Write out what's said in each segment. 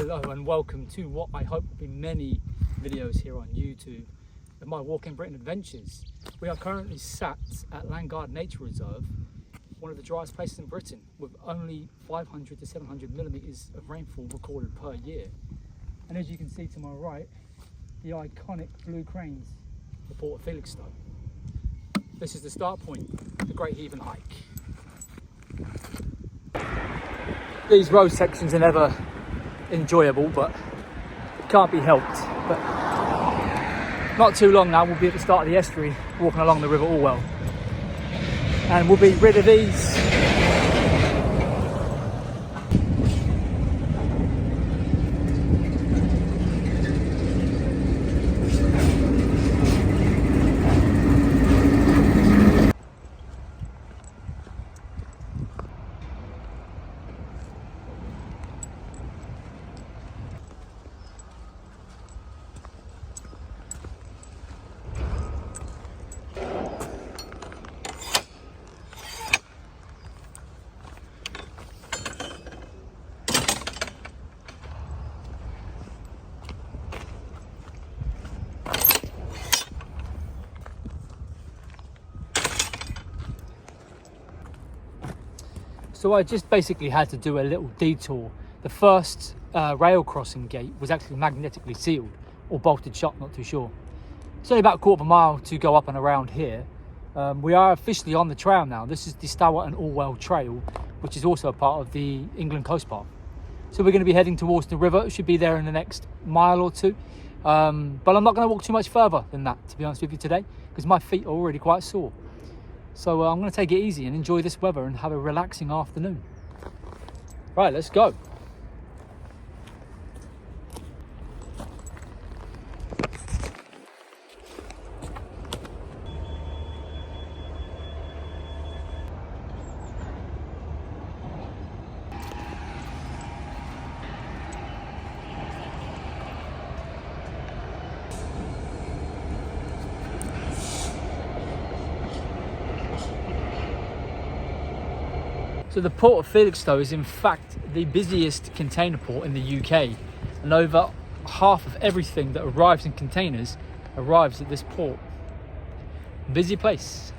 Hello and welcome to what I hope will be many videos here on YouTube of my Walk in Britain adventures. We are currently sat at Landguard Nature Reserve, one of the driest places in Britain, with only 500 to 700 millimetres of rainfall recorded per year. And as you can see to my right, the iconic blue cranes, the Port of Felixstowe. This is the start point, the Great Heathen Hike. These road sections are never enjoyable, but it can't be helped. But not too long now, we'll be at the start of the estuary, walking along the River Orwell, and we'll be rid of these So I just basically had to do a little detour. The first rail crossing gate was actually magnetically sealed or bolted shut, not too sure. It's only about a quarter of a mile to go up and around here. We are officially on the trail now. This is the Stour and Orwell Trail, which is also a part of the England Coast Path. So we're going to be heading towards the river. It should be there in the next mile or two. But I'm not going to walk too much further than that, to be honest with you today, because my feet are already quite sore. So I'm going to take it easy and enjoy this weather and have a relaxing afternoon. Right, let's go. So the Port of Felixstowe is in fact the busiest container port in the UK, and over half of everything that arrives in containers arrives at this port. Busy place.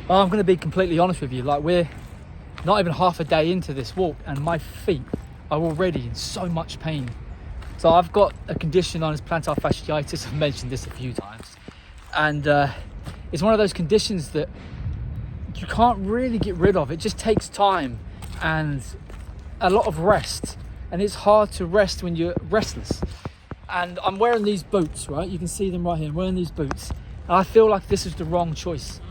Well, I'm going to be completely honest with you, like we're not even half a day into this walk and my feet are already in so much pain. So I've got a condition known as plantar fasciitis. I've mentioned this a few times, and it's one of those conditions that you can't really get rid of. It just takes time and a lot of rest, and it's hard to rest when you're restless. And I'm wearing these boots, right? You can see them right here. I'm wearing these boots, and I feel like this is the wrong choice.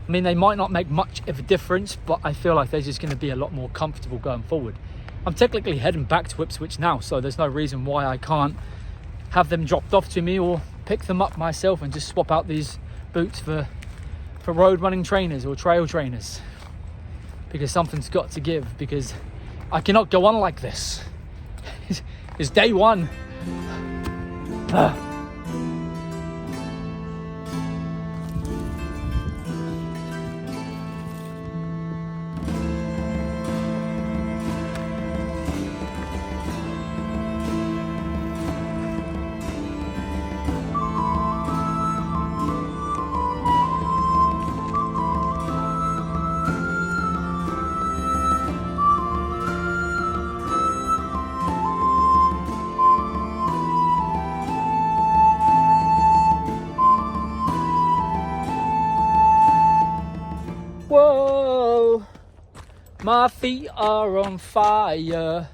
I mean, they might not make much of a difference, but I feel like they're just going to be a lot more comfortable going forward. I'm technically heading back to Ipswich now, so there's no reason why I can't have them dropped off to me or pick them up myself and just swap out these boots for road running trainers or trail trainers, because something's got to give, because I cannot go on like this. It's day one. Whoa, my feet are on fire.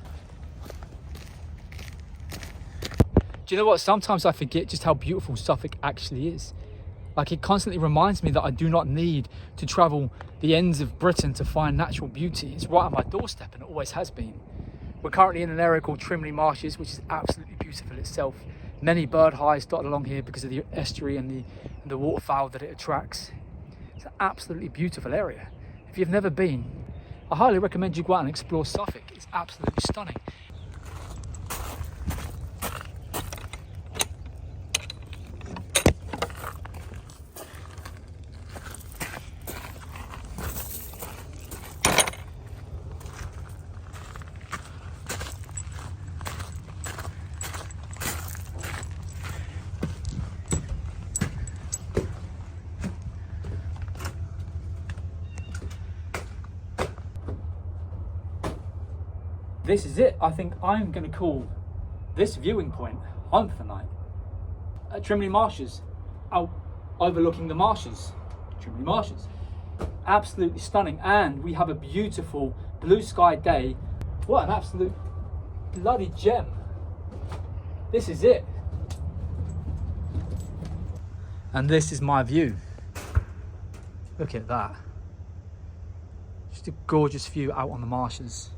Do you know what? Sometimes I forget just how beautiful Suffolk actually is. Like, it constantly reminds me that I do not need to travel the ends of Britain to find natural beauty. It's right on my doorstep, and it always has been. We're currently in an area called Trimley Marshes, which is absolutely beautiful itself. Many bird hives dotted along here because of the estuary and the waterfowl that it attracts. It's an absolutely beautiful area. If you've never been, I highly recommend you go out and explore Suffolk. It's absolutely stunning. this is it. I think I'm going to call this viewing point home for the night. At Trimley Marshes, out overlooking the marshes. Trimley Marshes. Absolutely stunning, and we have a beautiful blue sky day. What an absolute bloody gem. This is it. And this is my view. Look at that. Just a gorgeous view out on the marshes.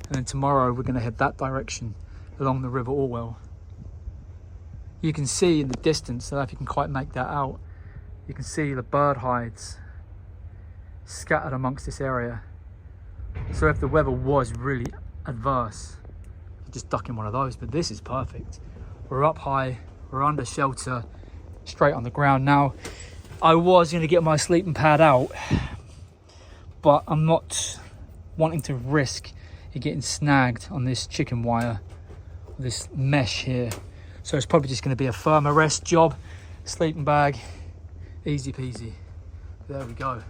And then tomorrow we're going to head that direction along the River Orwell. You can see in the distance, I don't know if you can quite make that out, you can see the bird hides scattered amongst this area. So if the weather was really adverse, you just duck in one of those, but this is perfect. We're up high, we're under shelter, straight on the ground. Now, I was going to get my sleeping pad out, but I'm not wanting to risk it getting snagged on this chicken wire, this mesh here. So it's probably just going to be a firm arrest job, sleeping bag, easy peasy. There we go.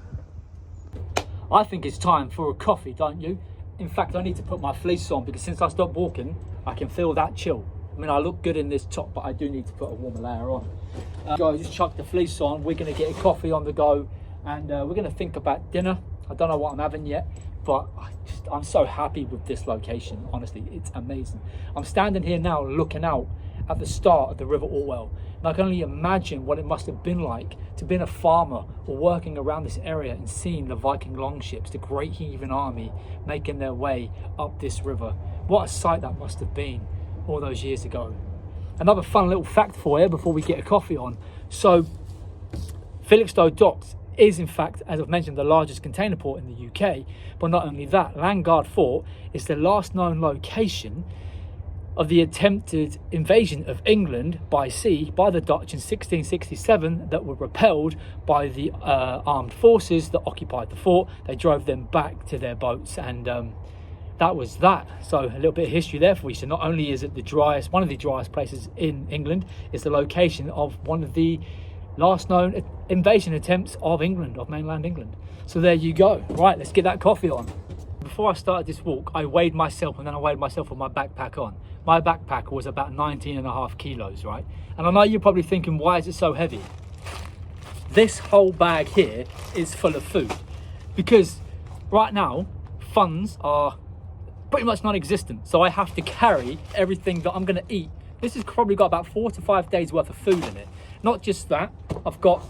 I think it's time for a coffee, don't you? In fact, I need to put my fleece on because since I stopped walking, I can feel that chill. I mean, I look good in this top, but I do need to put a warmer layer on. Just chuck the fleece on. We're going to get a coffee on the go, and we're going to think about dinner. I don't know what I'm having yet, but I'm so happy with this location. Honestly, it's amazing. I'm standing here now looking out at the start of the River Orwell, and I can only imagine what it must have been like to be a farmer or working around this area and seeing the Viking longships, the Great Heathen Army, making their way up this river. What a sight that must have been all those years ago. Another fun little fact for you before we get a coffee on. So Felixstowe Docks is in fact, as I've mentioned, the largest container port in the UK. But not only that, Landguard Fort is the last known location of the attempted invasion of England by sea by the Dutch in 1667 that were repelled by the armed forces that occupied the fort. They drove them back to their boats, and that was that. So a little bit of history there for you. So not only is it one of the driest places in England, it's the location of one of the last known invasion attempts of England, of mainland England. So there you go. Right, let's get that coffee on. Before I started this walk, I weighed myself, and then I weighed myself with my backpack on. My backpack was about 19.5 kilos, right? And I know you're probably thinking, why is it so heavy? This whole bag here is full of food, because right now funds are pretty much non-existent. So I have to carry everything that I'm going to eat. This has probably got about 4 to 5 days worth of food in it. Not just that, I've got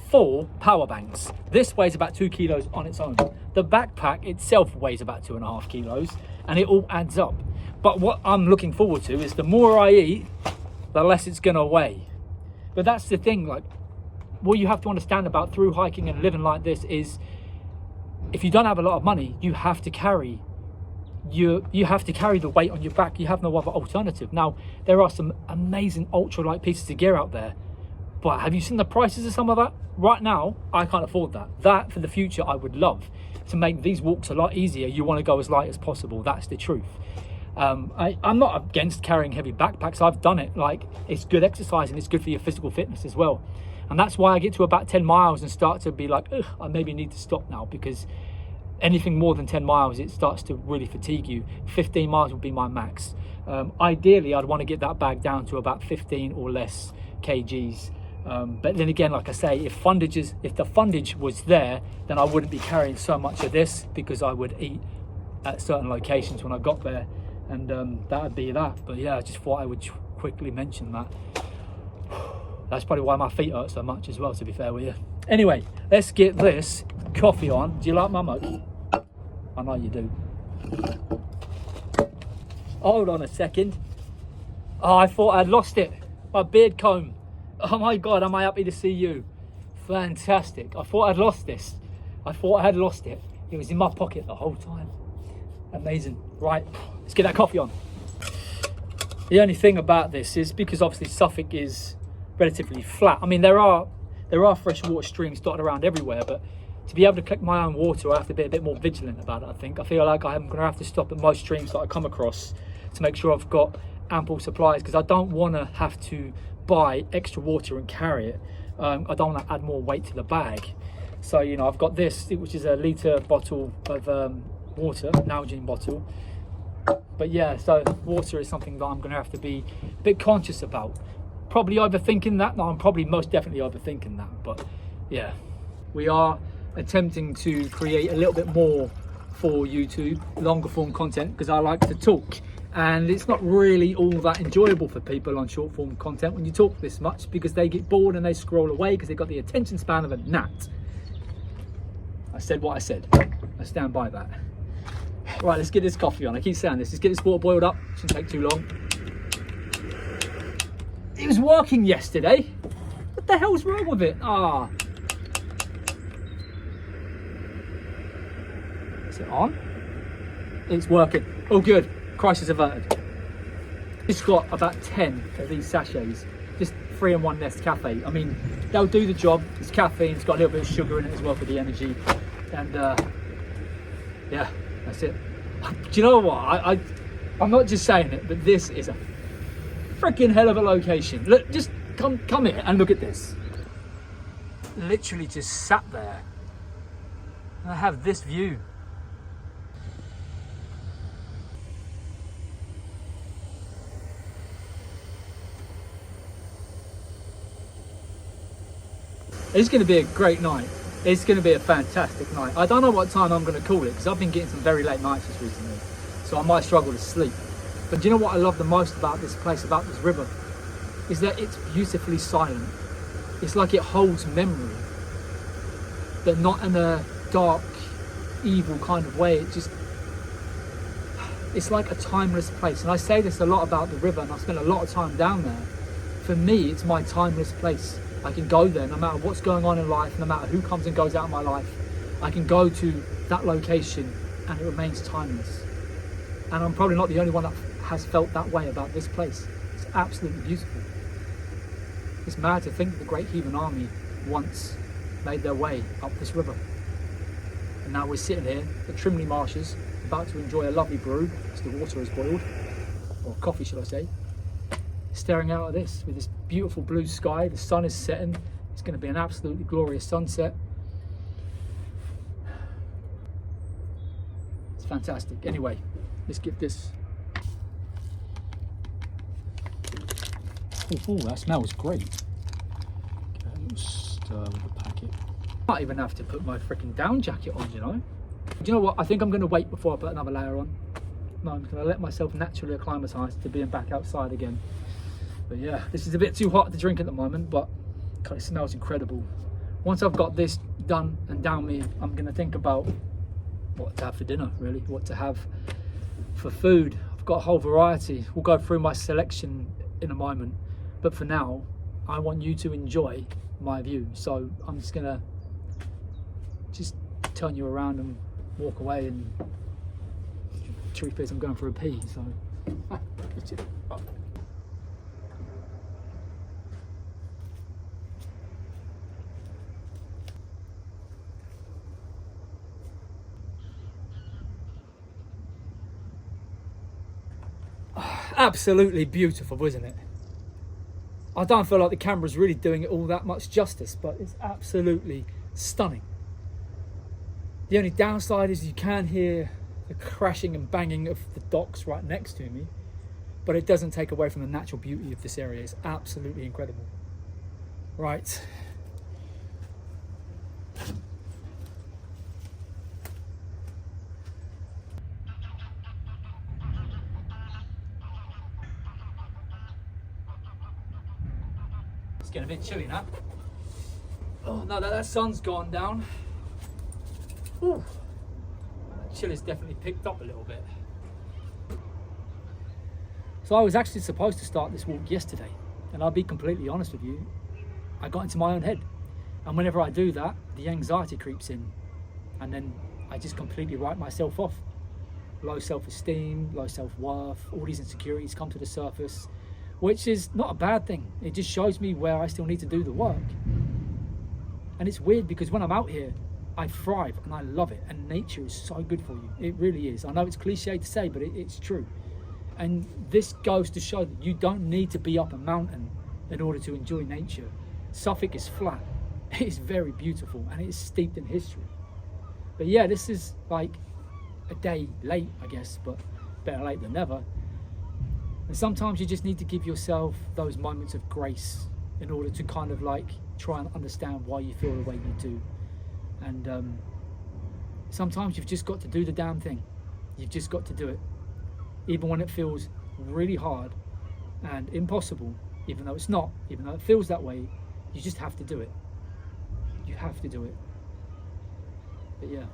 4 power banks. This weighs about 2 kilos on its own. The backpack itself weighs about 2.5 kilos, and it all adds up. But what I'm looking forward to is the more I eat, the less it's gonna weigh. But that's the thing, like, what you have to understand about through hiking and living like this is, if you don't have a lot of money, you have to carry the weight on your back. You have no other alternative. Now, there are some amazing ultralight pieces of gear out there, but have you seen the prices of some of that? Right now, I can't afford that. That, for the future, I would love to make these walks a lot easier. You want to go as light as possible. That's the truth. I'm not against carrying heavy backpacks. I've done it. Like, it's good exercise and it's good for your physical fitness as well. And that's why I get to about 10 miles and start to be like, ugh, I maybe need to stop now, because anything more than 10 miles, it starts to really fatigue you. 15 miles would be my max. Ideally, I'd want to get that bag down to about 15 or less kgs. But then again, like I say, if the fundage was there, then I wouldn't be carrying so much of this, because I would eat at certain locations when I got there, and that would be that. But yeah, I just thought I would quickly mention that. That's probably why my feet hurt so much as well, to be fair with you. Anyway, let's get this coffee on. Do you like my mug? I know you do. Hold on a second. Oh, I thought I'd lost it. My beard comb. Oh my God, am I happy to see you? Fantastic. I thought I'd lost this. I thought I had lost it. It was in my pocket the whole time. Amazing. Right, let's get that coffee on. The only thing about this is, because obviously Suffolk is relatively flat. I mean, there are freshwater streams dotted around everywhere, but to be able to collect my own water, I have to be a bit more vigilant about it, I think. I feel like I'm going to have to stop at most streams that I come across to make sure I've got ample supplies, because I don't want to have to buy extra water and carry it. I don't want to add more weight to the bag. So, you know, I've got this, which is a litre bottle of water, Nalgene bottle. But yeah, so water is something that I'm going to have to be a bit conscious about. Probably overthinking that. No, I'm probably most definitely overthinking that. But yeah, we are attempting to create a little bit more for YouTube, longer form content, because I like to talk. And it's not really all that enjoyable for people on short form content when you talk this much, because they get bored and they scroll away because they've got the attention span of a gnat. I said what I said. I stand by that. Right, let's get this coffee on. I keep saying this. Let's get this water boiled up. Shouldn't take too long. It was working yesterday. What the hell's wrong with it? Ah. Is it on? It's working. Oh, good. Crisis averted. It's got about 10 of these sachets. Just 3-in-1 Nescafe. I mean, they'll do the job. It's caffeine. It's got a little bit of sugar in it as well for the energy. And yeah, that's it. Do you know what? I'm not just saying it, but this is a freaking hell of a location. Look, just come here and look at this. Literally just sat there. And I have this view. It's going to be a great night. It's going to be a fantastic night. I don't know what time I'm going to call it, because I've been getting some very late nights just recently, so I might struggle to sleep. But do you know what I love the most about this place, about this river, is that it's beautifully silent. It's like it holds memory, but not in a dark, evil kind of way. It's like a timeless place. And I say this a lot about the river, and I've spent a lot of time down there. For me, it's my timeless place. I can go there no matter what's going on in life, no matter who comes and goes out of my life. I can go to that location and it remains timeless. And I'm probably not the only one that has felt that way about this place. It's absolutely beautiful. It's mad to think that the Great Heathen Army once made their way up this river. And now we're sitting here at Trimley Marshes, about to enjoy a lovely brew, as the water is boiled, or coffee should I say, staring out at this with this beautiful blue sky. The sun is setting. It's going to be an absolutely glorious sunset. It's fantastic. Anyway, let's get this. Oh, that smells great. Okay, a little stir with the packet. I might even have to put my freaking down jacket on, you know. Do you know what? I think I'm going to wait before I put another layer on. No, I'm going to let myself naturally acclimatise to being back outside again. But yeah, this is a bit too hot to drink at the moment, but God, it smells incredible. Once I've got this done and down me, I'm going to think about what to have for dinner, really, what to have for food. I've got a whole variety. We'll go through my selection in a moment. But for now, I want you to enjoy my view. So I'm just going to turn you around and walk away. And truth is, I'm going for a pee. So. Absolutely beautiful, isn't it? I don't feel like the camera's really doing it all that much justice, but it's absolutely stunning. The only downside is you can hear the crashing and banging of the docks right next to me, but it doesn't take away from the natural beauty of this area. It's absolutely incredible. Right. It's getting a bit chilly now. Oh, now that sun's gone down, ooh, that chill has definitely picked up a little bit. So I was actually supposed to start this walk yesterday, and I'll be completely honest with you, I got into my own head. And whenever I do that, the anxiety creeps in, and then I just completely write myself off. Low self-esteem, low self-worth, all these insecurities come to the surface, which is not a bad thing. It just shows me where I still need to do the work. And it's weird because when I'm out here, I thrive and I love it, and nature is so good for you. It really is. I know it's cliche to say, but it's true. And this goes to show that you don't need to be up a mountain in order to enjoy nature. Suffolk is flat. It is very beautiful and it is steeped in history. But yeah, this is like a day late, I guess, but better late than never. And sometimes you just need to give yourself those moments of grace in order to kind of like try and understand why you feel the way you do. And sometimes you've just got to do the damn thing. You've just got to do it. Even when it feels really hard and impossible, even though it's not, even though it feels that way, you just have to do it. You have to do it. But yeah,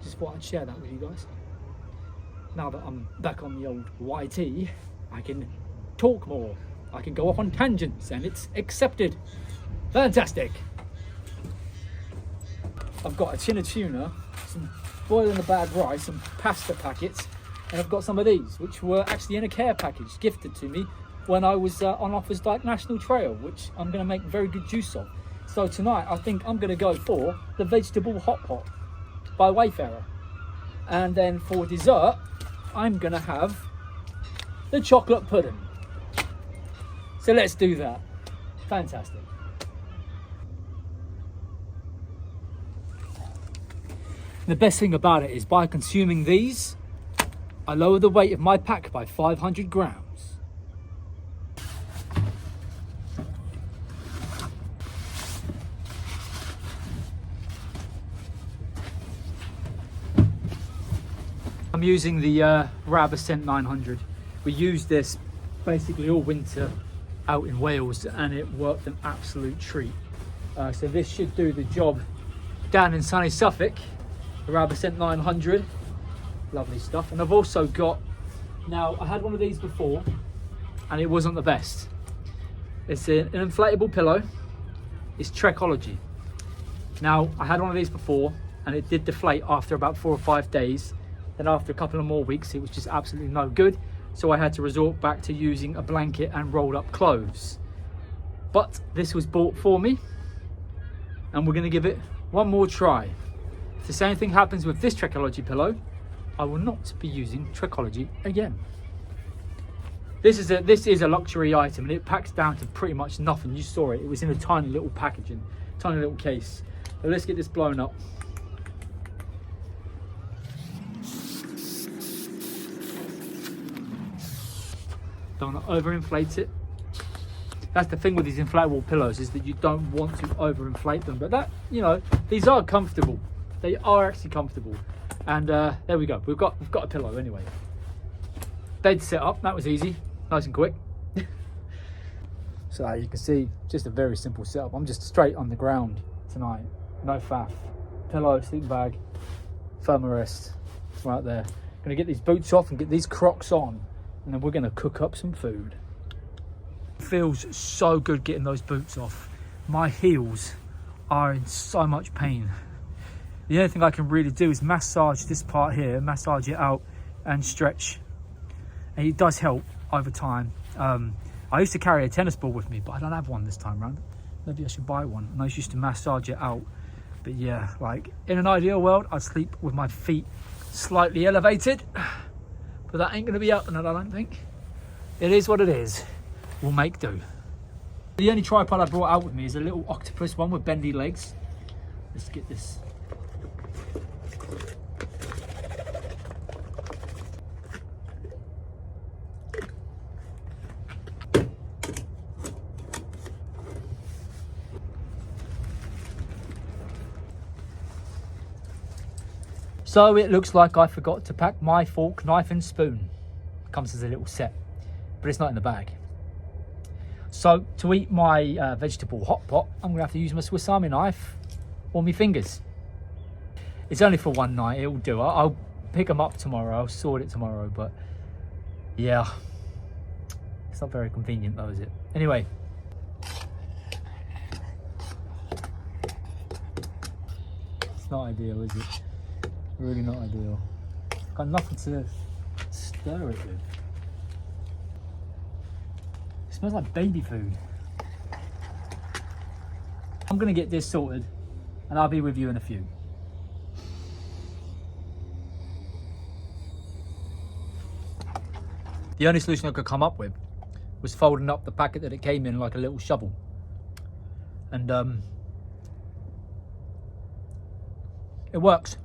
just thought I'd share that with you guys. Now that I'm back on the old YT, I can talk more. I can go off on tangents and it's accepted. Fantastic. I've got a tin of tuna, some boil in the bag rice, some pasta packets, and I've got some of these, which were actually in a care package gifted to me when I was on Offa's Dyke National Trail, which I'm going to make very good use of. So tonight I think I'm going to go for the vegetable hot pot by Wayfarer. And then for dessert, I'm going to have the chocolate pudding. So let's do that. Fantastic. The best thing about it is by consuming these, I lower the weight of my pack by 500 grams. I'm using the Rab Ascent 900. We used this basically all winter out in Wales and it worked an absolute treat. So this should do the job down in sunny Suffolk. The Rab Ascent 900, lovely stuff. And I've also got, now I had one of these before and it wasn't the best. It's an inflatable pillow. It's Trekology. Now I had one of these before and it did deflate after about 4 or 5 days. Then after a couple of more weeks, it was just absolutely no good. So I had to resort back to using a blanket and rolled up clothes. But this was bought for me and we're gonna give it one more try. If the same thing happens with this Trekology pillow, I will not be using Trekology again. This is a luxury item and it packs down to pretty much nothing. You saw it, it was in a tiny little packaging, tiny little case. So let's get this blown up. Don't want to overinflate it. That's the thing with these inflatable pillows, is that you don't want to overinflate them. But that, you know, these are comfortable. They are actually comfortable. And there we go. We've got a pillow anyway. Bed set up. That was easy, nice and quick. So you can see, just a very simple setup. I'm just straight on the ground tonight. No faff. Pillow, sleeping bag, thermarest right there. Gonna get these boots off and get these Crocs on, and then we're gonna cook up some food. Feels so good getting those boots off. My heels are in so much pain. The only thing I can really do is massage this part here, massage it out and stretch. And it does help over time. I used to carry a tennis ball with me, but I don't have one this time around. Maybe I should buy one. And I used to massage it out. But yeah, like in an ideal world, I'd sleep with my feet slightly elevated. But that ain't gonna be happening, I don't think. It is what it is. We'll make do. The only tripod I brought out with me is a little octopus one with bendy legs. Let's get this. So it looks like I forgot to pack my fork, knife and spoon. Comes as a little set, but it's not in the bag. So to eat my vegetable hot pot, I'm gonna have to use my Swiss Army knife or my fingers. It's only for one night, it'll do. I'll pick them up tomorrow, I'll sort it tomorrow, but yeah. It's not very convenient though, is it? Anyway. It's not ideal, is it? Really not ideal. Got nothing to stir it with. It smells like baby food. I'm gonna get this sorted and I'll be with you in a few. The only solution I could come up with was folding up the packet that it came in like a little shovel. And it works.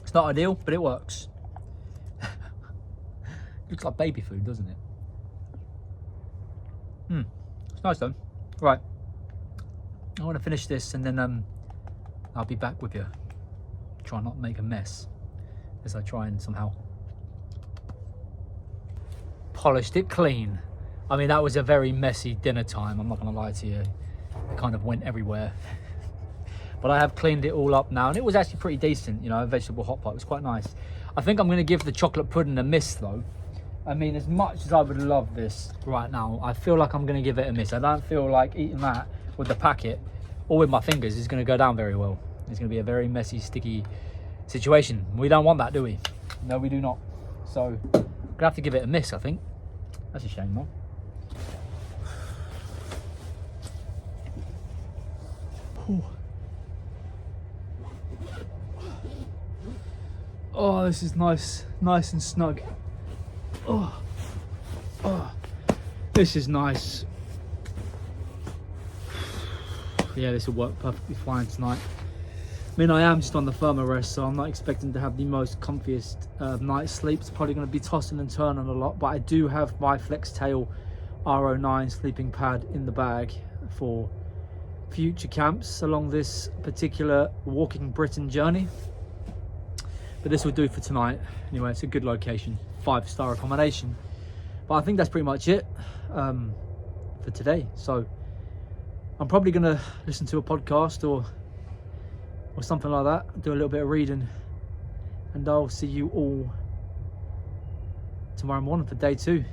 It's not ideal, but it works. Looks like baby food, doesn't it? It's nice though. Right, I want to finish this and then I'll be back with you. Try not to make a mess as I try and somehow polished it clean. I mean, that was a very messy dinner time, I'm not gonna lie to you. It kind of went everywhere. But I have cleaned it all up now, and it was actually pretty decent, you know, a vegetable hot pot. It was quite nice. I think I'm gonna give the chocolate pudding a miss though. I mean, as much as I would love this right now, I feel like I'm gonna give it a miss. I don't feel like eating that with the packet or with my fingers is gonna go down very well. It's gonna be a very messy, sticky situation. We don't want that, do we? No, we do not. So, I'm gonna have to give it a miss, I think. That's a shame, though. Oh, this is nice and snug. Oh, this is nice. Yeah, this will work perfectly fine tonight. I mean, I am just on the firmer rest, so I'm not expecting to have the most comfiest night's sleep. It's probably going to be tossing and turning a lot, but I do have my Flextail R09 sleeping pad in the bag for future camps along this particular Walking Britain journey. But this will do for tonight. Anyway, it's a good location, 5-star accommodation. But I think that's pretty much it for today. So I'm probably going to listen to a podcast or something like that, do a little bit of reading, and I'll see you all tomorrow morning for day 2.